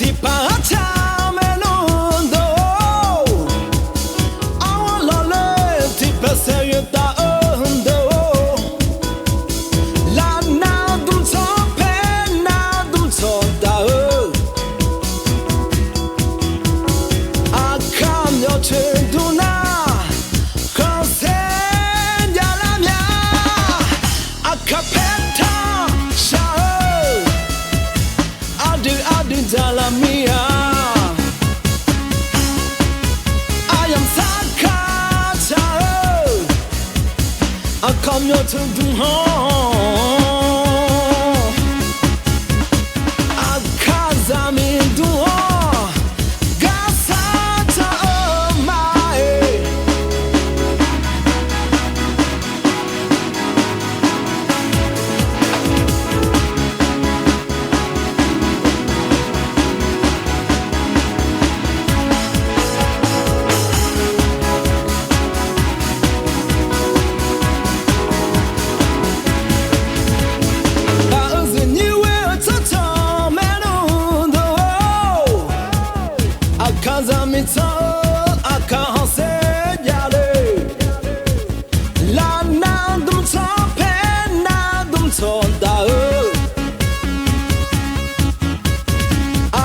ที่ป่าชาเมลุนโดเอาหล่อเลยที่ภาษาเยตาโดลานาดุมชอเพนาดุมชอตาอาคามยอเชดูนาคอเซนยาลามยาอาคาเพทาชาAdu dalam mia Ayam sakata Akha myo tudung ho Akha zamin du ho Gasata mai Kazamita Akha se yale La na dum cha pe na dum chon da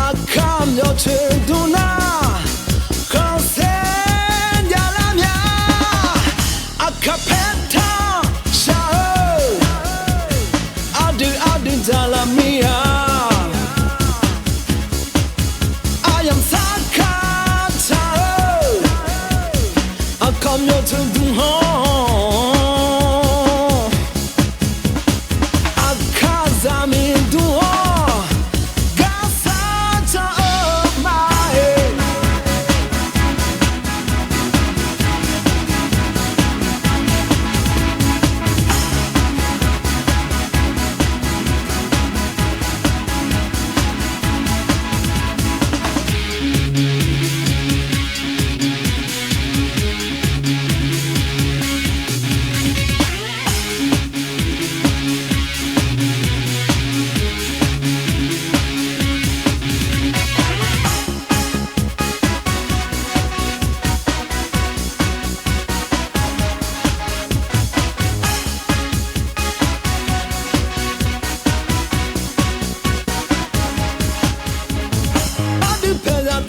Akha myo che du na Kho se yala mya Akha pe ta sha Adu dala mia Ayam sakata Akha myo tudung ho Akha zamin du ho Gasata mai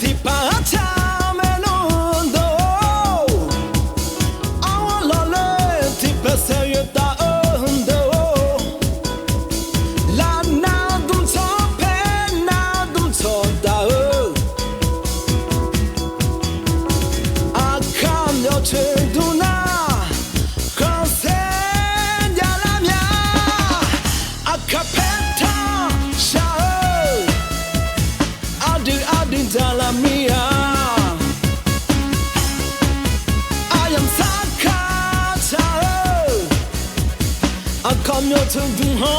ที่ป่าชาเมลุนโดเอาหล่อเลยที่ภาษาเยตาโดลานาดุมชอเพนาดุมชอตาอาคามยอเชดูนาคอเซนยาลามยาอาคาเพทาชาAdu dalam mia Ayam sakata Akha myo tudung ho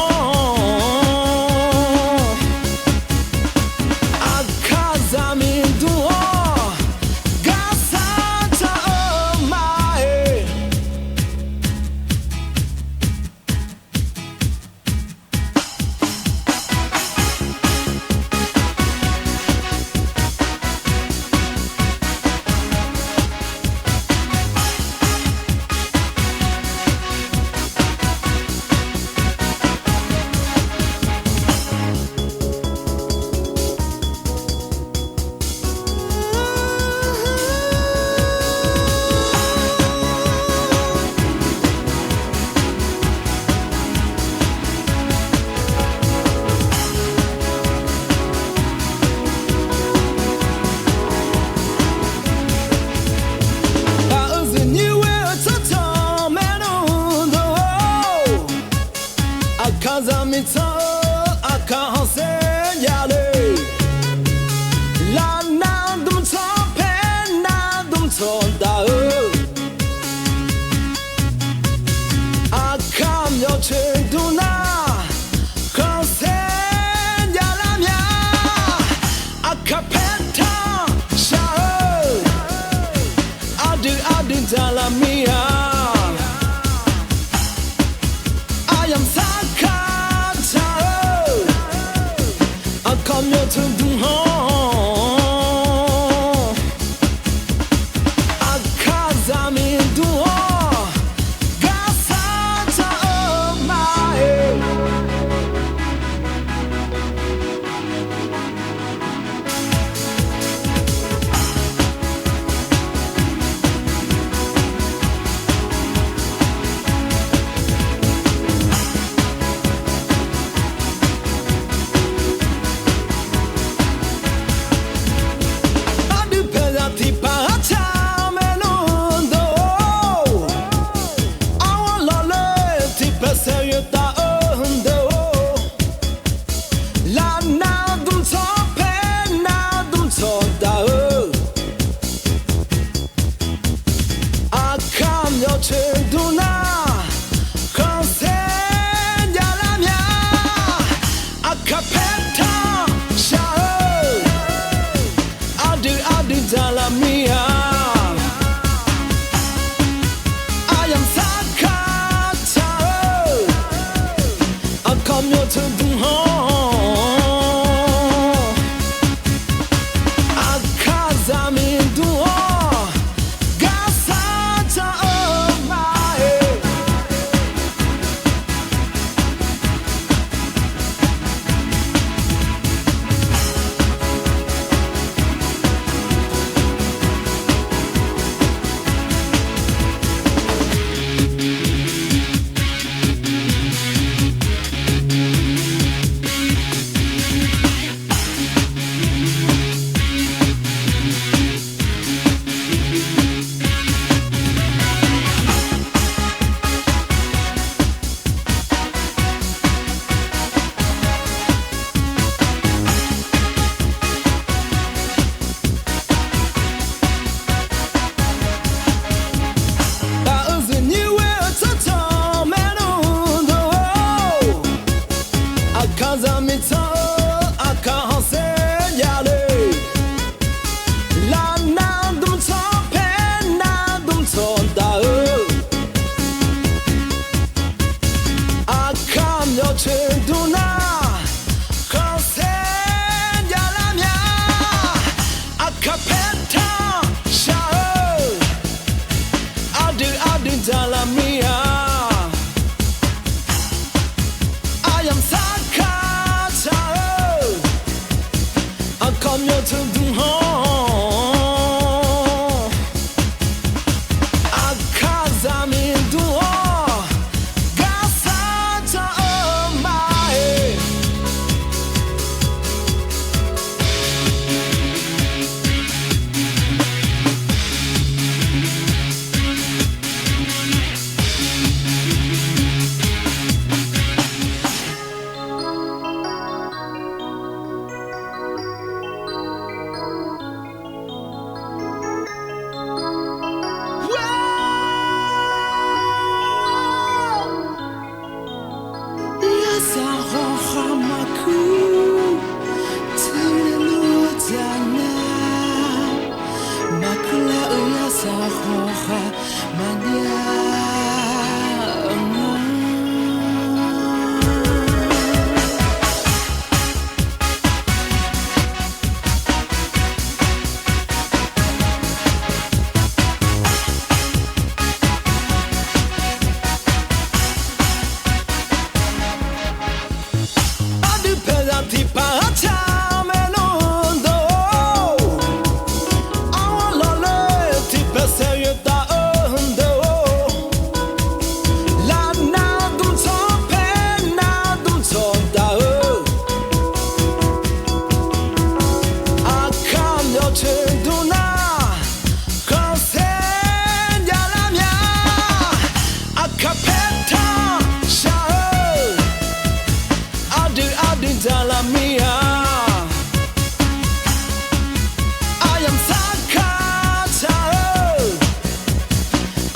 Akha zamin du ho Gasata mai Kazamita Akha se yale La na dum cha pe na dum chon da Akha myo che du na Kho se yala mya Akha pe ta sha Adu dala mia Ayam sakata Akha myo tudung ho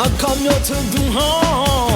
Akhaမျိုးသူဟော